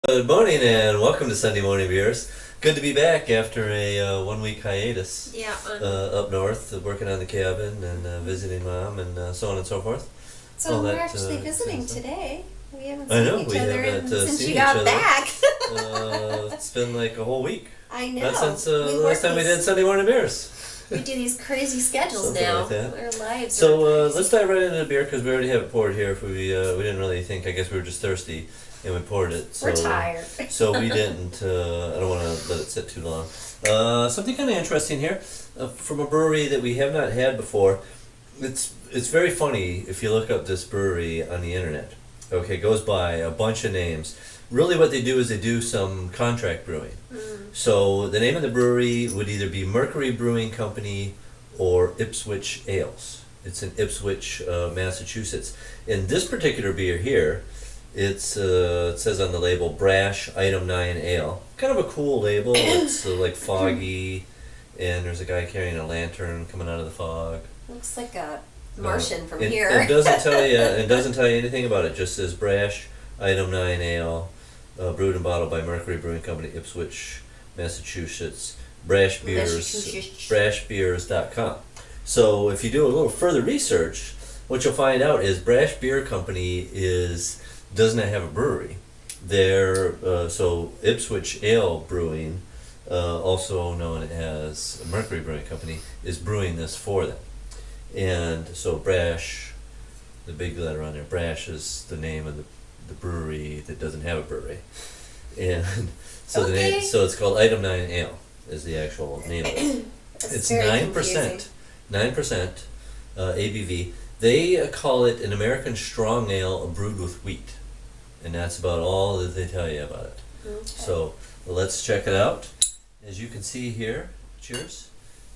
Good morning and welcome to Sunday Morning Beers. Good to be back after a 1 week hiatus Yeah, up north, working on the cabin and visiting mom and so on and so forth. so All we're that, actually visiting exciting stuff. today. We haven't I seen know, each we other haven't since seen you each got other. back. It's been like a whole week. I know. Not since We the work last time we these- did Sunday Morning Beers. We do these crazy schedules Something now. like that. Our lives So are crazy. let's dive right into the beer because we already have it poured here. If we didn't really think, I guess we were just thirsty and we poured it. So, We're tired. So we didn't. I don't want to let it sit too long. Something kind of interesting here from a brewery that we have not had before. It's very funny if you look up this brewery on the internet. Okay, it goes by a bunch of names. Really, what they do is they do some contract brewing. So the name of the brewery would either be Mercury Brewing Company or Ipswich Ales. It's in Ipswich, Massachusetts. And this particular beer here, it says on the label Brash Item 9 Ale. Kind of a cool label. It's like foggy, and there's a guy carrying a lantern coming out of the fog. Looks like a Martian from It- here. It doesn't tell you. It doesn't tell you anything about it. It just says Brash Item 9 Ale, brewed and bottled by Mercury Brewing Company, Ipswich, Massachusetts. Massachusetts. Brashbeers.com. So if you do a little further research, what you'll find out is Brash Beer Company does not have a brewery. They're so Ipswich Ale Brewing, also known as Mercury Brewing Company, is brewing this for them. And so Brash, the big letter on there, Brash is the name of the brewery that doesn't have a brewery. And so the name, Okay. so it's called Item 9 Ale is the actual name of it. That's It's very 9%, 9% ABV. They call it an American strong ale brewed with wheat, and that's about all that they tell you about it. confusing. Okay. So let's check it out. As you can see here, cheers.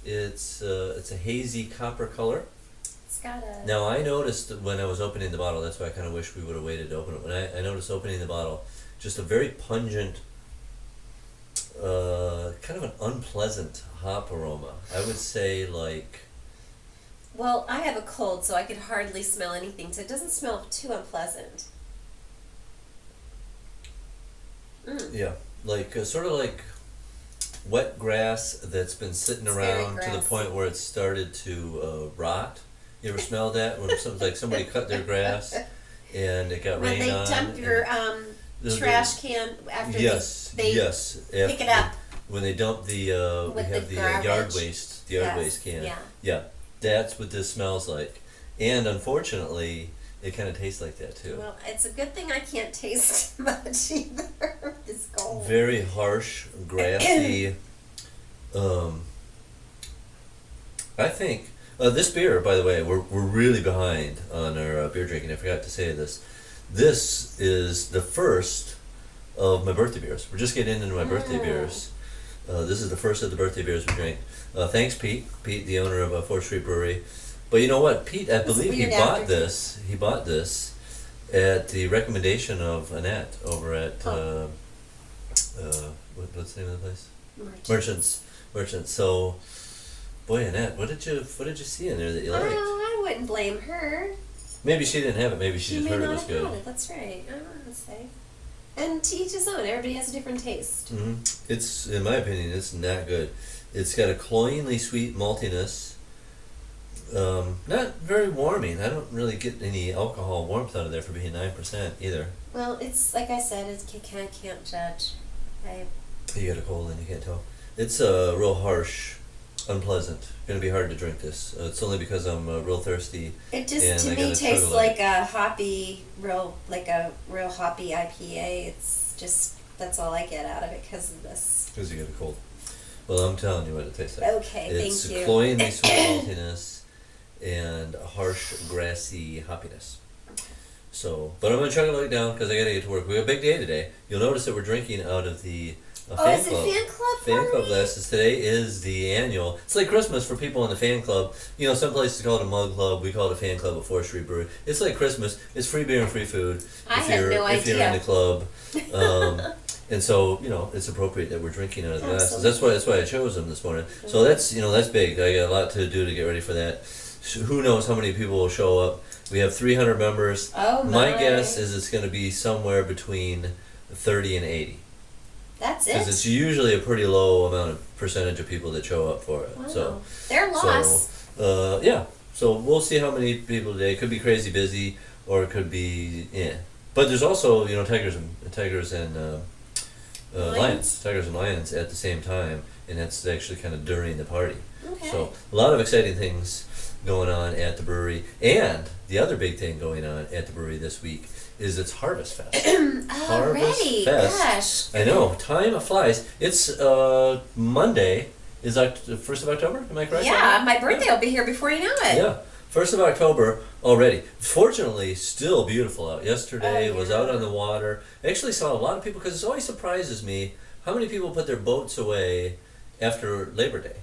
It's a hazy copper color. It's got a. Now I noticed when I was opening the bottle. That's why I kind of wish we would have waited to open it. When I noticed opening the bottle, just a very pungent, kind of an unpleasant hop aroma. I would say like. Well, I have a cold, so I could hardly smell anything, so it doesn't smell too unpleasant. Yeah, like sort of like wet grass that's been sitting It's very around to the grassy. point where it's started to rot. You ever smelled that when somebody cut their grass and it got When rained they on? dump your the- trash can after yes, they yes, pick it up. when they dump the we With have the the yard garbage. waste, the yard Yes, waste can. yeah. Yeah, that's what this smells like, and unfortunately, it kind of tastes like that too. Well, it's a good thing I can't taste much either. It's cold. Very harsh, grassy. I think this beer, by the way, we're really behind on our beer drinking. I forgot to say this. This is the first of my birthday beers. We're just getting into my birthday beers. This is the first of the birthday beers we drank. Thanks, Pete. Pete, the owner of 4th Street Brewery. But you know what, Pete? I It's a believe he weird bought aftertaste. this. He bought this at the recommendation of Annette over at what's the name of the place? Merchants. So, boy, Annette, what did you see in there that you liked? I wouldn't blame her. Maybe she didn't have it. Maybe she just may heard it not was have good. had it. That's right. I don't know what to say. And to each his own. Everybody has a different taste. It's, in my opinion, it's not good. It's got a cloyingly sweet maltiness. Not very warming. I don't really get any alcohol warmth out of there for being 9% either. Well, it's like I said. I can't judge. You got a cold and you can't tell. It's real harsh, unpleasant. Gonna be hard to drink this. It's only because I'm real thirsty. It just And to I me gotta tastes chug a like a real hoppy IPA. It's just that's all I get out of it because of this. Because you got a cold. Well, I'm telling you what it tastes like. Okay, It's thank you. cloyingly sweet maltiness and harsh, grassy hoppiness. So, but I'm gonna chug it like down because I gotta get to work. We have a big day today. You'll notice that we're drinking out of the Oh, fan is it club. fan club Fan club party? glasses. Today is the annual. It's like Christmas for people in the fan club. You know, some places call it a mug club. We call it a fan club at 4th Street Brewery. It's like Christmas. It's free beer and free food. I if had you're no if you're in idea. the club. And so, you know, it's appropriate that we're drinking out of the glasses. Absolutely. That's why I chose them this morning. So that's, you know, that's big. I got a lot to do to get ready for that. Who knows how many people will show up. We have 300 members. Oh My my. guess is it's going to be somewhere between 30 and 80. That's Because it. it's usually a pretty low amount of percentage of people that show up for it. Wow. So, Their loss. yeah. So we'll see how many people today. It could be crazy busy, or it could be But there's also tigers and lions, tigers and lions at the same time, and that's actually kind of during the party. Okay. So a lot of exciting things going on at the brewery, and the other big thing going on at the brewery this week is it's Harvest Fest. Already, gosh. I know, time flies. It's Monday. Is the 1st of October? Am I correct? Yeah, my birthday will be here before you know it. Yeah, 1st of October already. Fortunately, still beautiful out. Yesterday was out on the water. I actually saw a lot of people, because it always surprises me how many people put their boats away after Labor Day.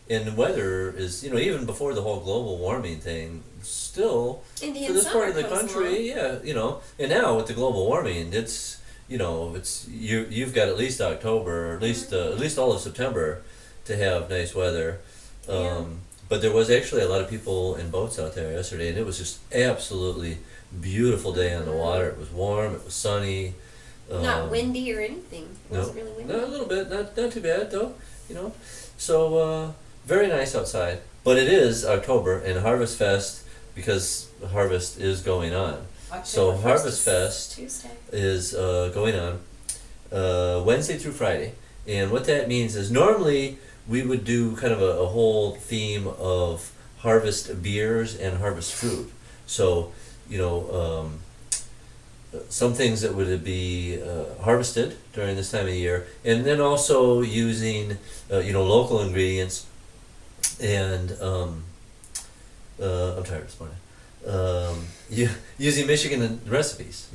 And the weather is, even before the whole global warming thing, still, Indian for this summer part of the comes country, and now with the global warming, it's, you've got at least October, or at least all of September to have nice weather. But there was actually a lot of people in boats out there yesterday, and it was just absolutely beautiful day on the water. It was warm, it was sunny. Not windy or anything. It wasn't really windy. No, a little bit, not too bad though, So, very nice outside. But it is October and Harvest Fest, because harvest is going on. So October 1st Harvest is Fest Tuesday. is going on Wednesday through Friday. And what that means is normally we would do kind of a whole theme of harvest beers and harvest food. So, some things that would be harvested during this time of year, and then also using local ingredients. And I'm tired this morning. Using Michigan recipes,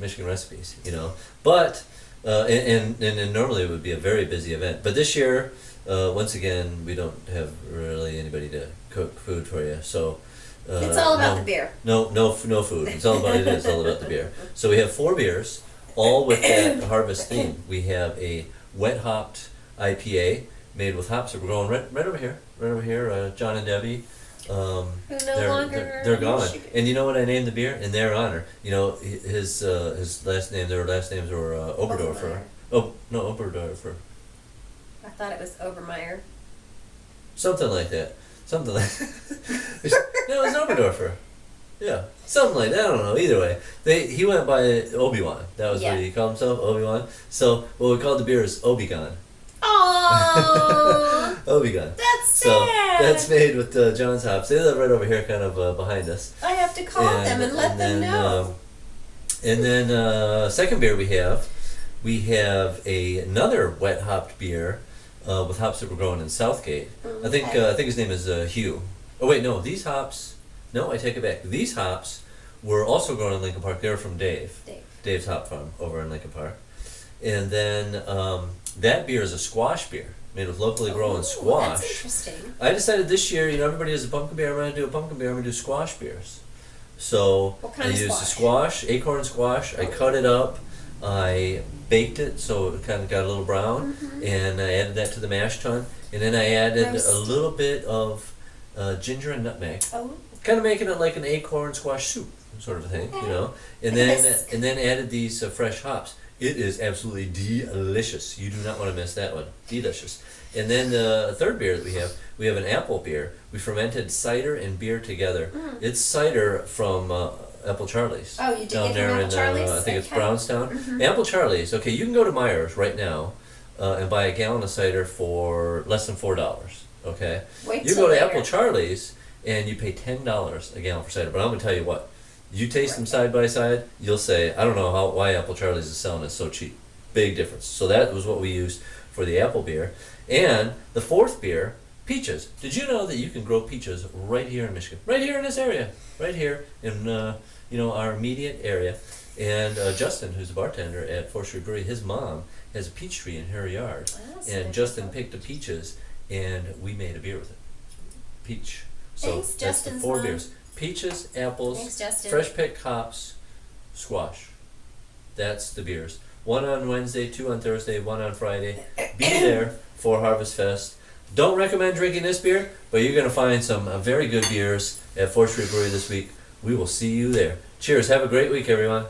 but and normally it would be a very busy event. But this year, once again, we don't have really anybody to cook food for you, so. It's all about the beer. No food. It's all about the beer. So we have 4 beers, all with that harvest theme. We have a wet hopped IPA made with hops that were growing right over here. John and Debbie. Who no longer they're gone. Michigan. And you know what I named the beer in their honor? His last name. Their last names were Oberdorfer. Oh no, Oberdorfer. I thought it was Obermeyer. Something like that. No, it was Oberdorfer. Yeah, something like that. I don't know. Either way, he went by Obi-Wan. That was what he called himself, Obi-Wan. So what we called the beer is Obi-Gon. Oh, Obi-Gon. that's sad. So that's made with John's hops. They live right over here, kind of behind us. I have to call them and let them know. And then second beer we have another wet hopped beer. With hops that were grown in Southgate. I think his name is Hugh. Oh wait, no, these hops. No, I take it back. These hops were also grown in Lincoln Park. They were from Dave's Hop Farm over in Lincoln Park. And then that beer is a squash beer made with locally grown squash. That's interesting. I decided this year, everybody has a pumpkin beer. I'm going to do a pumpkin beer. I'm going to do squash beers. So What kind I of used squash? acorn squash. I cut it up. I baked it so it kind of got a little brown, and I added that to the mash tun, and then I added a little bit of ginger and nutmeg, kind of making it like an acorn squash soup sort of a thing, and then added these fresh hops. It is absolutely delicious. You do not want to miss that one. Delicious. And then the third beer that we have an apple beer. We fermented cider and beer together. It's cider from Apple Charlie's. Oh, you did down get there from in Apple Charlie's? I think it's Okay. Brownstown. Apple Charlie's. Okay, you can go to Myers right now and buy a gallon of cider for less than $4. Okay, Wait you till go to later. Apple Charlie's and you pay $10 a gallon for cider. But I'm gonna tell you what, you taste them side by side, you'll say, I don't know why Apple Charlie's is selling it so cheap. Big difference. So that was what we used for the apple beer. And the fourth beer, peaches. Did you know that you can grow peaches right here in Michigan? Right here in this area. Right here in our immediate area. And Justin, who's a bartender at 4th Street Brewery, his mom has a peach tree in her yard. And Justin picked the peaches and we made a beer with it. Peach. So Thanks, that's Justin's the 4 mom. beers. Peaches, apples, Thanks, Justin. fresh picked hops, squash. That's the beers. 1 on Wednesday, 2 on Thursday, 1 on Friday. Be there for Harvest Fest. Don't recommend drinking this beer, but you're going to find some very good beers at 4th Street Brewery this week. We will see you there. Cheers. Have a great week, everyone.